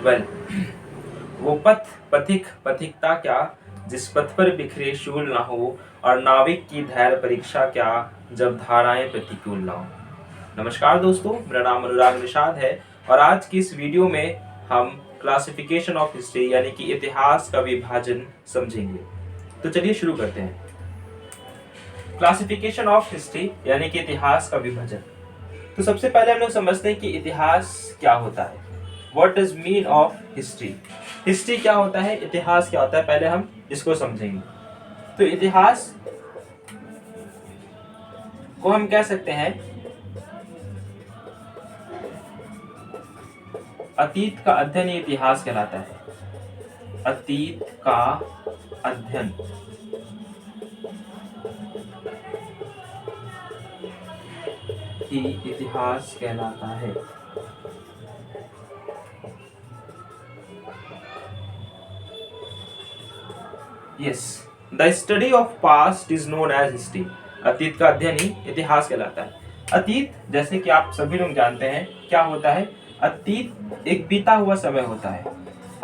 Well, वो पथ पथिक पथिकता क्या, जिस पथ पर बिखरे शूल न हो, और नाविक की धैर्य परीक्षा क्या, जब धाराएं प्रतिकूल न हो। नमस्कार दोस्तों, मेरा नाम अनुराग निषाद है और आज की इस वीडियो में हम क्लासिफिकेशन ऑफ हिस्ट्री यानी कि इतिहास का विभाजन समझेंगे। तो चलिए शुरू करते हैं। क्लासिफिकेशन ऑफ हिस्ट्री यानी कि इतिहास का विभाजन। तो सबसे पहले हम लोग समझते हैं कि इतिहास क्या होता है। What does mean of history? History क्या होता है, इतिहास क्या होता है, पहले हम इसको समझेंगे। तो इतिहास को हम कह सकते हैं अतीत का अध्ययन ही इतिहास कहलाता है। अतीत का अध्ययन ही इतिहास कहलाता है। Yes, the study of past is known as history. अतीत का अध्ययन ही इतिहास कहलाता है। अतीत, जैसे कि आप सभी लोग जानते हैं, क्या होता है? अतीत एक बीता हुआ समय होता है।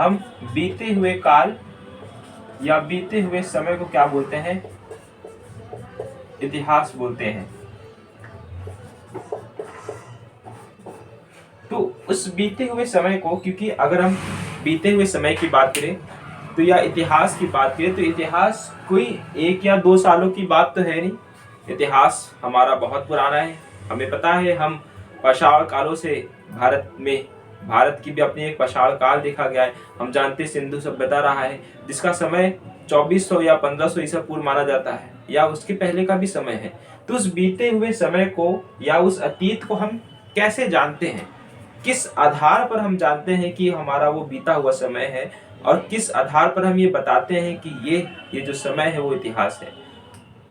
हम बीते हुए काल या बीते हुए समय को क्या बोलते हैं? इतिहास बोलते हैं। तो उस बीते हुए समय को, क्योंकि अगर हम बीते हुए समय की बात करें तो या इतिहास की बात करें तो इतिहास कोई 1 या 2 सालों की बात तो है नहीं। इतिहास हमारा बहुत पुराना है। हमें पता है, हम पाषाण कालों से भारत की भी अपनी एक पाषाण काल देखा गया है। हम जानते हैं सिंधु सभ्यता रहा है, जिसका समय 2400 या 1500 ईसा पूर्व माना जाता है, या उसके पहले का भी समय है। तो उस बीते हुए समय को या उस अतीत को हम कैसे जानते हैं, किस आधार पर हम जानते हैं कि हमारा वो बीता हुआ समय है, और किस आधार पर हम ये बताते हैं कि ये जो समय है वो इतिहास है।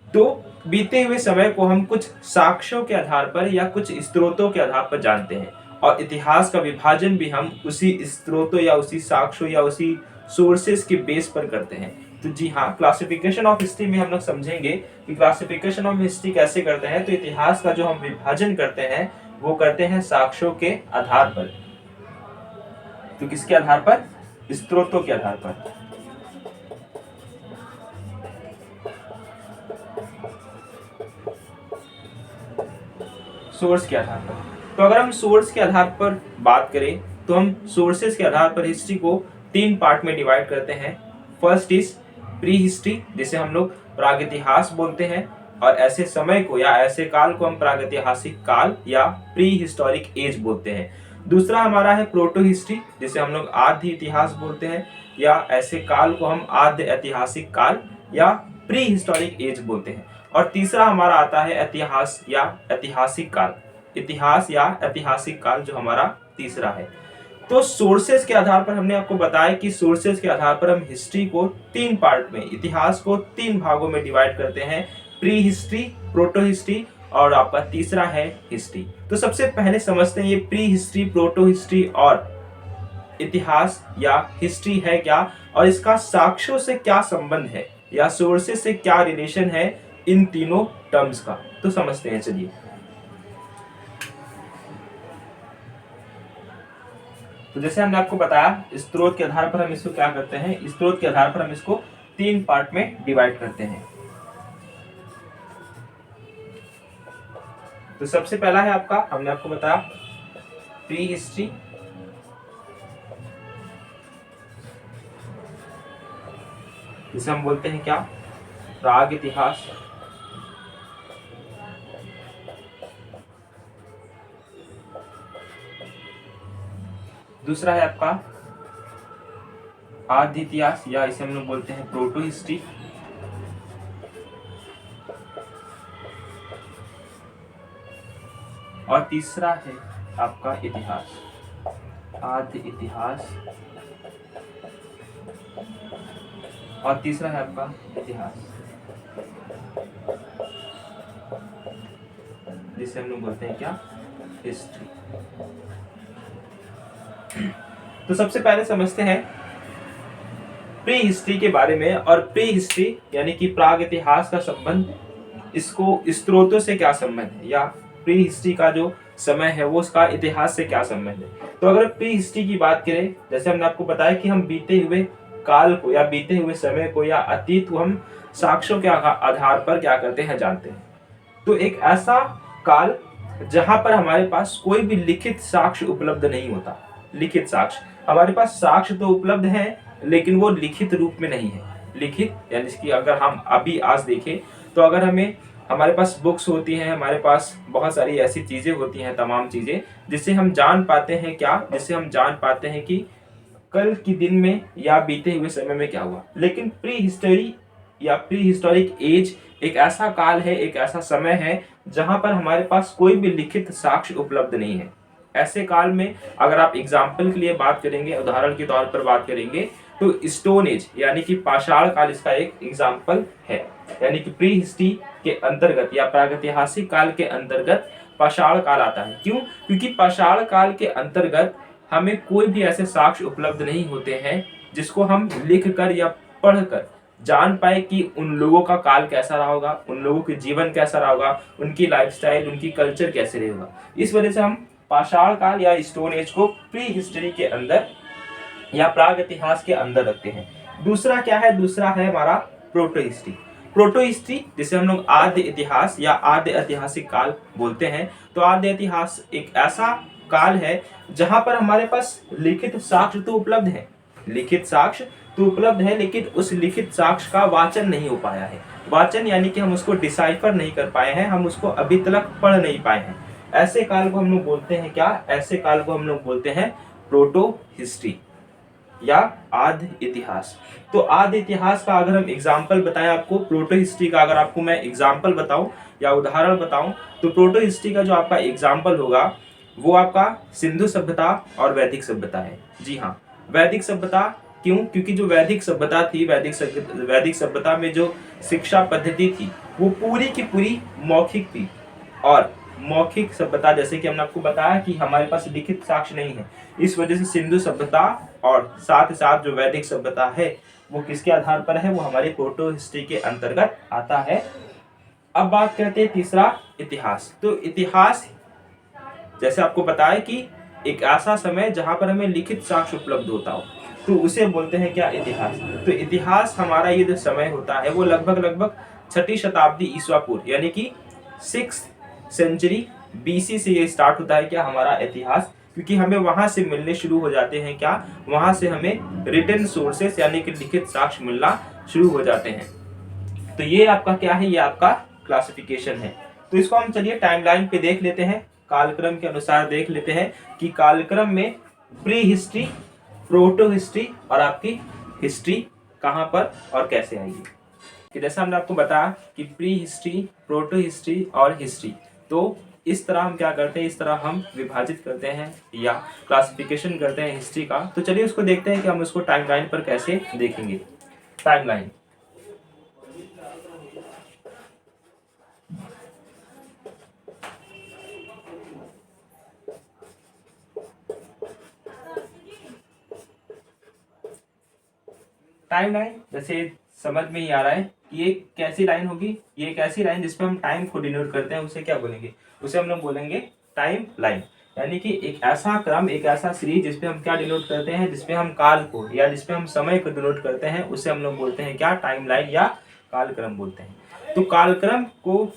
तो बीते हुए समय को हम कुछ साक्ष्यों के आधार पर या कुछ स्रोतों के आधार पर जानते हैं, और इतिहास का विभाजन भी हम उसी स्रोतों या उसी साक्ष्यों या उसी सोर्सेस के बेस पर करते हैं। तो जी हाँ, क्लासिफिकेशन ऑफ हिस्ट्री में हम लोग समझेंगे कि क्लासिफिकेशन ऑफ हिस्ट्री कैसे करते हैं। तो इतिहास का जो हम विभाजन करते हैं वो करते हैं साक्ष्यों के आधार पर। तो किसके आधार पर? स्रोतों के आधार पर। सोर्स के आधार पर। तो अगर हम सोर्स के आधार पर बात करें तो हम सोर्सेस के आधार पर हिस्ट्री को 3 पार्ट में डिवाइड करते हैं। फर्स्ट इज प्री हिस्ट्री, जिसे हम लोग प्रागैतिहास बोलते हैं, और ऐसे समय को या ऐसे काल को हम प्रागैतिहासिक काल या प्री हिस्टोरिक एज बोलते हैं। दूसरा हमारा है प्रोटो हिस्ट्री, जिसे हम लोग आद्य इतिहास बोलते हैं, या ऐसे काल को हम आद्य ऐतिहासिक काल या प्री हिस्टोरिक एज बोलते हैं। और तीसरा हमारा आता है इतिहास या ऐतिहासिक काल, इतिहास या ऐतिहासिक काल जो हमारा तीसरा है। तो सोर्सेस के आधार पर हमने आपको बताया कि सोर्सेस के आधार पर हम हिस्ट्री को 3 पार्ट में, इतिहास को 3 भागों में डिवाइड करते हैं। प्री हिस्ट्री, प्रोटो हिस्ट्री और आपका तीसरा है हिस्ट्री। तो सबसे पहले समझते हैं ये प्री हिस्ट्री, प्रोटो हिस्ट्री और इतिहास या हिस्ट्री है क्या, और इसका साक्ष्यों से क्या संबंध है या सोर्सेस से क्या रिलेशन है इन तीनों टर्म्स का। तो समझते हैं, चलिए। तो जैसे हमने आपको बताया, स्रोत के आधार पर हम इसको क्या करते हैं, स्रोत के आधार पर हम इसको 3 पार्ट में डिवाइड करते हैं। तो सबसे पहला है आपका, हमने आपको बताया प्री हिस्ट्री, जिसे हम बोलते हैं क्या, प्राग इतिहास। दूसरा है आपका आद्य इतिहास, या इसे हम लोग बोलते हैं प्रोटो हिस्ट्री। और तीसरा है आपका इतिहास, आद्य इतिहास। और तीसरा है आपका इतिहास, जिसे हम लोग बोलते हैं क्या, हिस्ट्री। तो सबसे पहले समझते हैं प्री हिस्ट्री के बारे में। और प्री हिस्ट्री यानी कि प्राग इतिहास का संबंध, इसको स्रोतों से क्या संबंध है, या प्री हिस्ट्री का जो समय है वो उसका इतिहास से क्या संबंध है। तो अगर प्री हिस्ट्री की बात करें, जैसे हमने आपको बताया कि हम बीते हुए काल को या बीते हुए समय को या अतीत को हम साक्ष्यों के आधार पर क्या करते हैं, जानते हैं। तो एक ऐसा काल जहां पर हमारे पास कोई भी लिखित साक्ष्य उपलब्ध नहीं होता। लिखित साक्ष्य, हमारे पास साक्ष्य तो उपलब्ध है लेकिन वो लिखित रूप में नहीं है। लिखित यानी कि अगर हम अभी आज देखें तो अगर हमारे पास बुक्स होती हैं, हमारे पास बहुत सारी ऐसी चीजें होती हैं, तमाम चीजें जिससे हम जान पाते हैं जिससे हम जान पाते हैं कि कल के दिन में या बीते हुए समय में क्या हुआ। लेकिन प्री हिस्टोरी या प्री हिस्टोरिक एज एक ऐसा काल है, एक ऐसा समय है जहां पर हमारे पास कोई भी लिखित साक्ष्य उपलब्ध नहीं है। ऐसे काल में अगर आप एग्जाम्पल के लिए बात करेंगे, उदाहरण के तौर पर बात करेंगे, तो स्टोन एज यानी कि पाषाण काल इसका एक एग्जाम्पल है। यानी कि प्री हिस्ट्री के अंतर्गत या प्रागैतिहासिक काल के अंतर्गत पाषाण काल आता है। क्यों? क्योंकि पाषाण काल के अंतर्गत हमें कोई भी ऐसे साक्ष्य उपलब्ध नहीं होते हैं जिसको हम लिख कर या पढ़ कर जान पाए कि उन लोगों का काल कैसा रहा होगा, उन लोगों के जीवन कैसा रहा होगा, उनकी लाइफस्टाइल, उनकी कल्चर कैसे रहेगा। इस वजह से हम पाषाण काल या स्टोन एज को प्री हिस्ट्री के अंदर या प्राग इतिहास के अंदर रखते हैं। दूसरा क्या है? दूसरा है हमारा प्रोटो हिस्ट्री। प्रोटो हिस्ट्री जिसे हम लोग आद्य इतिहास या आद्य ऐतिहासिक काल बोलते हैं। तो आद्य इतिहास एक ऐसा काल है जहां पर हमारे पास लिखित साक्ष्य तो उपलब्ध है, लिखित साक्ष्य तो उपलब्ध है, लेकिन उस लिखित साक्ष्य का वाचन नहीं हो पाया है। वाचन यानी कि हम उसको डिसाइफर नहीं कर पाए हैं, हम उसको अभी तक पढ़ नहीं पाए हैं। ऐसे काल को हम लोग बोलते हैं क्या? ऐसे काल को हम लोग बोलते हैं प्रोटो हिस्ट्री या आद्य इतिहास। तो आद्य इतिहास का अगर हम एग्जाम्पल बताएं आपको, प्रोटो हिस्ट्री का अगर आपको मैं एग्जाम्पल बताऊं या उदाहरण बताऊं, तो प्रोटो हिस्ट्री का जो आपका एग्जाम्पल होगा वो आपका सिंधु सभ्यता और वैदिक सभ्यता है। जी हाँ, वैदिक सभ्यता। क्यों? क्योंकि जो वैदिक सभ्यता थी, वैदिक सभ्यता में जो शिक्षा पद्धति थी वो पूरी की पूरी मौखिक थी। और मौखिक सभ्यता, जैसे कि हमने आपको बताया कि हमारे पास लिखित साक्ष्य नहीं है, इस वजह से सिंधु सभ्यता और साथ ही साथ जो वैदिक सभ्यता है वो किसके आधार पर है? वो हमारे प्रोटो हिस्ट्री के अंतर्गत आता है। अब बात करते हैं तीसरा, इतिहास। तो इतिहास जैसे आपको बताया कि एक ऐसा समय जहां पर हमें लिखित साक्ष्य उपलब्ध होता हो, तो उसे बोलते हैं क्या? इतिहास। तो इतिहास हमारा ये जो समय होता है वो लगभग 6ठी शताब्दी ईसा पूर्व यानी कि 6th सेंचुरी BC से ये स्टार्ट होता है क्या? हमारा इतिहास। क्योंकि हमें वहां से मिलने शुरू हो जाते हैं क्या? वहां से हमें रिटन सोर्सेस यानी कि लिखित साक्ष्य मिलना शुरू हो जाते हैं। तो ये आपका क्या है? ये आपका क्लासिफिकेशन है। तो इसको हम चलिए टाइमलाइन पे देख लेते हैं, कालक्रम के अनुसार देख लेते हैं कि कालक्रम में प्री हिस्ट्री, प्रोटो हिस्ट्री और आपकी हिस्ट्री कहां पर और कैसे आएगी। कि जैसा हमने आपको बताया कि प्री हिस्ट्री, प्रोटो हिस्ट्री और हिस्ट्री, तो इस तरह हम क्या करते हैं, इस तरह हम विभाजित करते हैं या क्लासिफिकेशन करते हैं हिस्ट्री का। तो चलिए उसको देखते हैं कि हम उसको टाइमलाइन पर कैसे देखेंगे। टाइमलाइन, टाइमलाइन जैसे समझ में ही आ रहा है कि ये कैसी लाइन होगी। ये एक ऐसी लाइन जिसपे हम टाइम को डिनोट करते हैं, उसे क्या बोलेंगे? उसे हम लोग बोलेंगे टाइम लाइन। यानी कि एक ऐसा क्रम, एक ऐसा सीरीज जिसपे हम क्या डिनोट करते हैं, जिसपे हम काल को या जिसपे हम समय को डिनोट करते हैं, उसे हम लोग बोलते हैं क्या? टाइम लाइन या कालक्रम बोलते हैं। तो कालक्रम को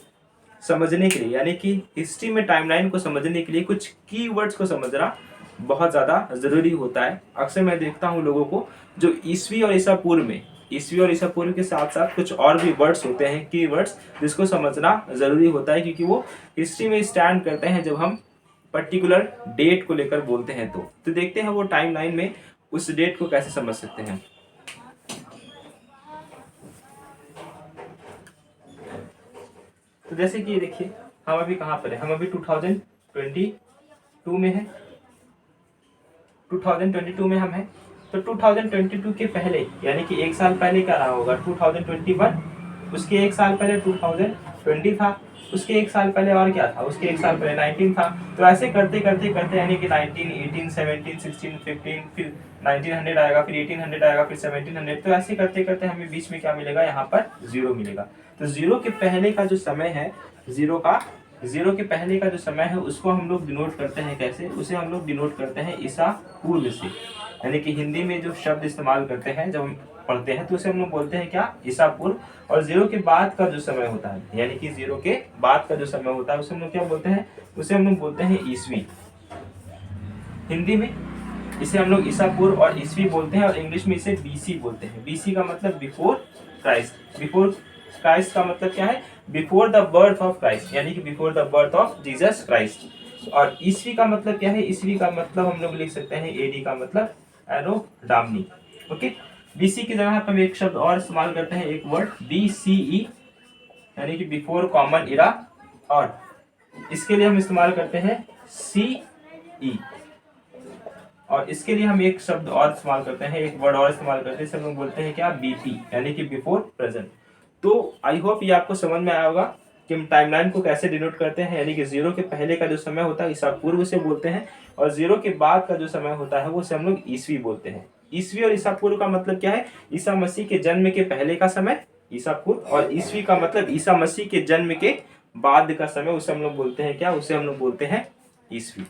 समझने के लिए यानी कि हिस्ट्री में टाइमलाइन को समझने के लिए कुछ कीवर्ड्स को समझना बहुत ज़्यादा ज़रूरी होता है। अक्सर मैं देखता हूँ लोगों को जो ईस्वी और ईसा पूर्व में, ईस्वी और ईसा पूर्व के साथ साथ कुछ और भी वर्ड्स होते हैं, कीवर्ड्स, जिसको समझना ज़रूरी होता है क्योंकि वो हिस्ट्री में स्टैंड करते हैं जब हम पर्टिकुलर डेट को लेकर बोलते हैं। तो देखते हैं वो टाइमलाइन में उस डेट को कैसे समझ सकते हैं। तो जैसे कि देखिए हम अभी कहाँ पर है, हम अभी 2022 में है, 2022 में हम हैं। तो 2022 के पहले यानी कि एक साल पहले क्या रहा होगा? 2021, उसके एक साल पहले 2020 था, उसके एक साल पहले और क्या था? उसके एक साल पहले 19 था। तो ऐसे करते करते करते यानी कि 19, 18, 17, 16, 15, फिर 1900 आएगा, फिर 1800 आएगा, फिर 1700। तो ऐसे करते करते हमें बीच में क्या मिलेगा? यहाँ पर जीरो मिलेगा। तो जीरो के पहले का जो समय है, जीरो का जीरो के पहले का जो समय है उसको हम लोग डिनोट करते हैं कैसे, उसे हम लोग डिनोट करते हैं ईसा पूर्व से, यानी कि हिंदी में जो शब्द इस्तेमाल करते हैं जब हम पढ़ते हैं तो उसे हम लोग बोलते हैं क्या, ईसा पूर्व। और जीरो के बाद का जो समय होता है, यानी कि जीरो के बाद का जो समय होता है उसे हम लोग क्या बोलते हैं, उसे हम लोग बोलते हैं ईसवी। हिंदी में इसे हम लोग ईसा पूर्व और ईसवी बोलते हैं, और इंग्लिश में इसे बीसी बोलते हैं। बीसी का मतलब बिफोर क्राइस्ट। बिफोर क्राइस्ट का मतलब क्या है, before the birth of Christ, यानी कि before the birth of Jesus Christ. और ईसवी का मतलब क्या है, ईसवी का मतलब हम लोग लिख सकते हैं एडी का मतलब एनो डामनी। ओके, बीसी की जगह हम एक शब्द और इस्तेमाल करते हैं, एक वर्ड बीसीई, यानी कि बिफोर कॉमन इरा, और इसके लिए हम इस्तेमाल करते हैं सीई, और इसके लिए हम एक शब्द और इस्तेमाल करते हैं, एक वर्ड और इस्तेमाल करते हैं, इसे हम लोग बोलते हैं क्या, बीपी, यानी कि बिफोर प्रेजेंट। तो आई होप ये आपको समझ में आया होगा कि हम टाइमलाइन को कैसे डिनोट करते हैं, यानी कि जीरो के पहले का जो समय होता है ईसा पूर्व से बोलते हैं, और जीरो के बाद का जो समय होता है वो से हम लोग ईसवी बोलते हैं। ईसवी और ईसा पूर्व का मतलब क्या है, ईसा मसीह के जन्म के पहले का समय ईसा पूर्व, और ईसवी का मतलब ईसा मसीह के जन्म के बाद का समय, उसे हम लोग बोलते हैं क्या, उसे हम लोग बोलते हैं ईसवी।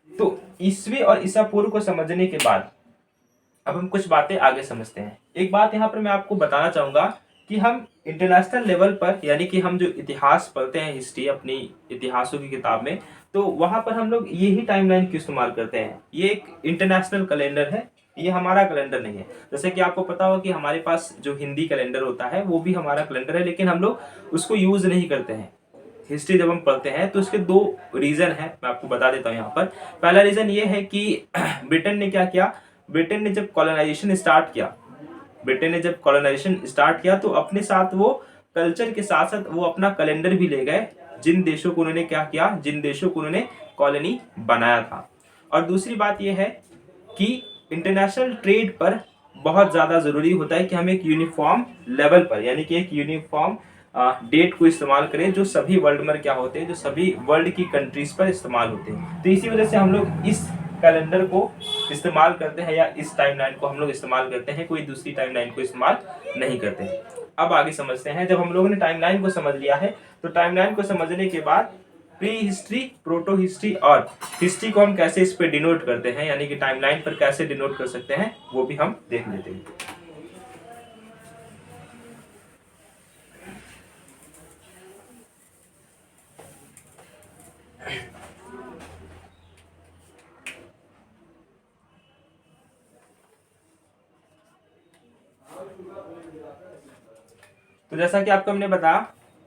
तो ईसवी और ईसा पूर्व को समझने के बाद अब हम कुछ बातें आगे समझते हैं। एक बात यहाँ पर मैं आपको बताना चाहूंगा कि हम इंटरनेशनल लेवल पर, यानी कि हम जो इतिहास पढ़ते हैं, हिस्ट्री अपनी इतिहासों की किताब में, तो वहां पर हम लोग यही टाइमलाइन क्यों इस्तेमाल करते हैं। ये एक इंटरनेशनल कैलेंडर है, ये हमारा कैलेंडर नहीं है। जैसे कि आपको पता हो कि हमारे पास जो हिंदी कैलेंडर होता है वो भी हमारा कैलेंडर है, लेकिन हम लोग उसको यूज नहीं करते हैं। हिस्ट्री जब हम पढ़ते हैं तो उसके दो रीजन है, मैं आपको बता देता हूँ यहाँ पर। पहला रीजन ये है कि ब्रिटेन ने क्या किया, ब्रिटेन ने जब कॉलोनाइजेशन स्टार्ट किया, ब्रिटेन ने जब कॉलोनाइजेशन स्टार्ट किया तो अपने साथ वो कल्चर के साथ साथ वो अपना कैलेंडर भी ले गए, जिन देशों को उन्होंने क्या किया, जिन देशों को उन्होंने कॉलोनी बनाया था। और दूसरी बात यह है कि इंटरनेशनल ट्रेड पर बहुत ज़्यादा ज़रूरी होता है कि हम एक यूनिफॉर्म लेवल पर, यानी कि एक यूनिफॉर्म डेट को इस्तेमाल करें जो सभी वर्ल्ड में क्या होते हैं, जो सभी वर्ल्ड की कंट्रीज पर इस्तेमाल होते हैं। तो इसी वजह से हम लोग इस कैलेंडर को इस्तेमाल करते हैं, या इस टाइमलाइन को हम लोग इस्तेमाल करते हैं, कोई दूसरी टाइमलाइन को इस्तेमाल नहीं करते हैं। अब आगे समझते हैं। जब हम लोगों ने टाइमलाइन को समझ लिया है तो टाइमलाइन को समझने के बाद प्री हिस्ट्री, प्रोटो हिस्ट्री और हिस्ट्री को हम कैसे इस पे डिनोट करते हैं, यानी कि टाइमलाइन पर कैसे डिनोट कर सकते हैं, वो भी हम देख लेते हैं। तो जैसा कि आपको हमने बताया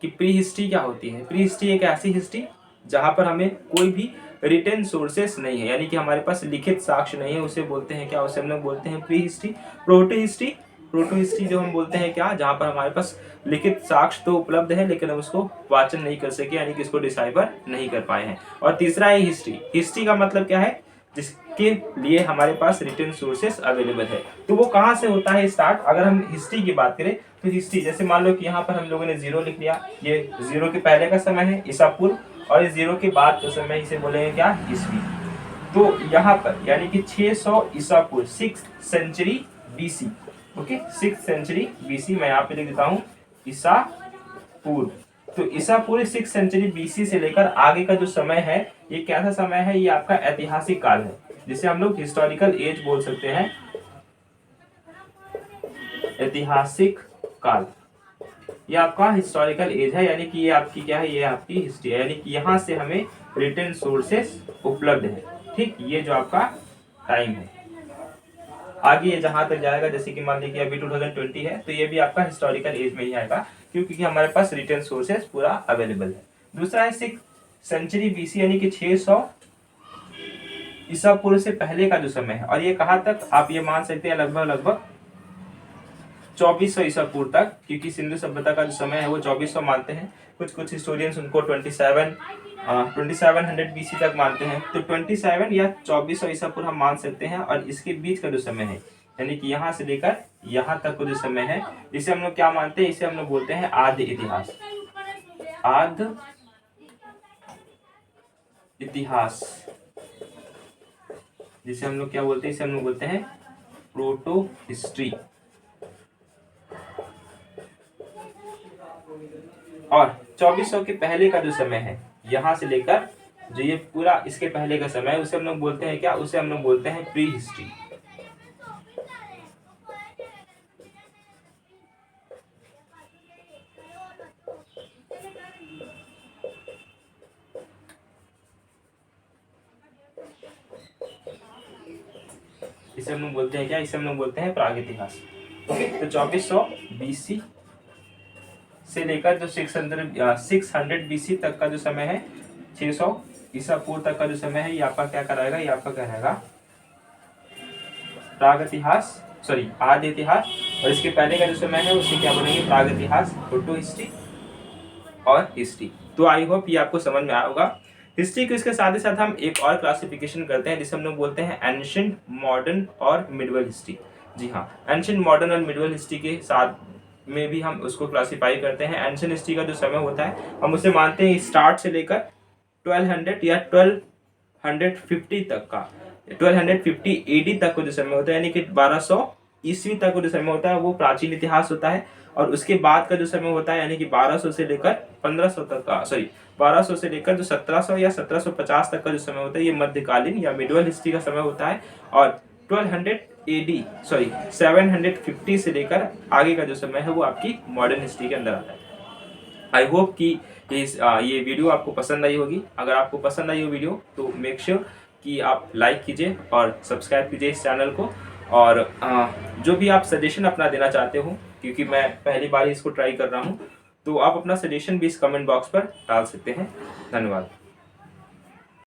कि प्री हिस्ट्री क्या होती है। प्री हिस्ट्री एक ऐसी हिस्ट्री जहां पर हमें कोई भी रिटन सोर्सेस नहीं है, यानी कि हमारे पास लिखित साक्ष्य नहीं है, उसे बोलते हैं क्या, उसे हम लोग बोलते हैं pre history. Proto history, proto history जो हम बोलते हैं क्या, जहां पर हमारे पास लिखित साक्ष्य तो उपलब्ध है लेकिन हम उसको वाचन नहीं कर सके, यानी कि इसको डिसाइफर नहीं कर पाए हैं। और तीसरा है हिस्ट्री। हिस्ट्री का मतलब क्या है, जिसके लिए हमारे पास रिटन सोर्सेस अवेलेबल है। तो वो कहाँ से होता है स्टार्ट, अगर हम हिस्ट्री की बात करें तो हिस्ट्री, जैसे मान लो कि यहाँ पर हम लोगों ने जीरो लिख लिया, ये जीरो के पहले का समय है ईसा पूर्व, और ये जीरो के बाद का समय, इसे बोलेंगे क्या, ईसवी। तो यहाँ पर यानी कि 600 ईसा पूर्व, 6th century BC. Okay, 6th century BC, मैं यहाँ पे लिख देता हूँ ईसा पूर्व। तो ईसा पूर्व 6th सेंचुरी बीसी से लेकर आगे का जो समय है, ये कैसा समय है, ये आपका ऐतिहासिक काल है, जिसे हम लोग हिस्टोरिकल एज बोल सकते हैं, ऐतिहासिक काल। ये आपका हिस्टोरिकल एज है, यानी कि ये आपकी क्या है, ये आपकी हिस्ट्री है, यानी कि यहाँ से हमें रिटन सोर्सेस उपलब्ध है। ठीक, ये जो आपका टाइम है। आगे ये जहां तक जाएगा, जैसे कि मान लीजिए अभी 2020 है, तो ये भी आपका हिस्टोरिकल एज में ही आएगा, क्योंकि हमारे पास रिटन सोर्सेस पूरा अवेलेबल है। दूसरा है 6th सेंचुरी बीसी, यानी कि 600 ईसा पूर्व से पहले का जो समय है, और ये कहाँ तक आप ये मान सकते हैं, लगभग 2400 ईसा पूर्व तक, क्योंकि सिंधु सभ्यता का जो समय है वो 2400 मानते हैं। कुछ हिस्टोरियंस उनको 2700 बीसी तक मानते हैं। तो 27 या 2400 ईसा पूर्व हम मान सकते हैं, और इसके बीच का जो समय है, यानी कि यहाँ से लेकर यहाँ तक का जो समय है, इसे हम लोग क्या मानते हैं, इसे हम लोग बोलते हैं आद्य इतिहास। आद्य इतिहास, जिसे हम लोग क्या बोलते हैं, इसे हम लोग बोलते हैं प्रोटो हिस्ट्री। और 2400 के पहले का जो समय है यहाँ से लेकर जो ये पूरा इसके पहले का समय है उसे हम लोग बोलते हैं क्या, उसे हम लोग बोलते हैं प्री हिस्ट्री। इसे हम लोग बोलते हैं क्या, इसे हम लोग बोलते हैं प्रागैतिहास। ओके, तो 2400 BC से लेकर जो 600 BC तक का जो समय है, 600 ईसा पूर्व तक का जो समय है, ये आपका क्या कराएगा, ये आपका कहलाएगा प्रागैतिहास, सॉरी आद्य इतिहास। और इसके पहले का जो समय है उसे क्या बोलेंगे, प्रागैतिहास, प्रोटो हिस्ट्री और हिस्ट्री। तो आई होप ये आपको समझ में आया होगा। हिस्ट्री को इसके साथ ही साथ हम एक और क्लासिफिकेशन करते हैं जिसे हम लोग बोलते हैं एंशिएंट, मॉडर्न और मिडिवल हिस्ट्री। जी हाँ, एंशिएंट, मॉडर्न और मिडिवल हिस्ट्री के साथ में भी हम उसको क्लासिफाई करते हैं। एंशिएंट हिस्ट्री का जो समय होता है हम उसे मानते हैं स्टार्ट से लेकर 1200 या 1250 तक का, 1250 AD तक का जो समय होता है, यानी कि 1200 ईस्वी तक का जो समय होता है वो प्राचीन इतिहास होता है। और उसके बाद का जो समय होता है यानी कि 1200 से लेकर 1500 तक का, सॉरी 1200 से लेकर जो 1700 या 1750 तक का जो समय होता है ये मध्यकालीन या मिडिवल हिस्ट्री का समय होता है। और 1200 AD, सॉरी 750 से लेकर आगे का जो समय है वो आपकी मॉडर्न हिस्ट्री के अंदर आता है। आई होप कि ये वीडियो आपको पसंद आई होगी। अगर आपको पसंद आई हो वीडियो तो मेक श्योर कि आप लाइक कीजिए और सब्सक्राइब कीजिए इस चैनल को। और जो भी आप सजेशन अपना देना चाहते हो, क्योंकि मैं पहली बार इसको ट्राई कर रहा हूँ, तो आप अपना सजेशन भी इस कमेंट बॉक्स पर डाल सकते हैं। धन्यवाद।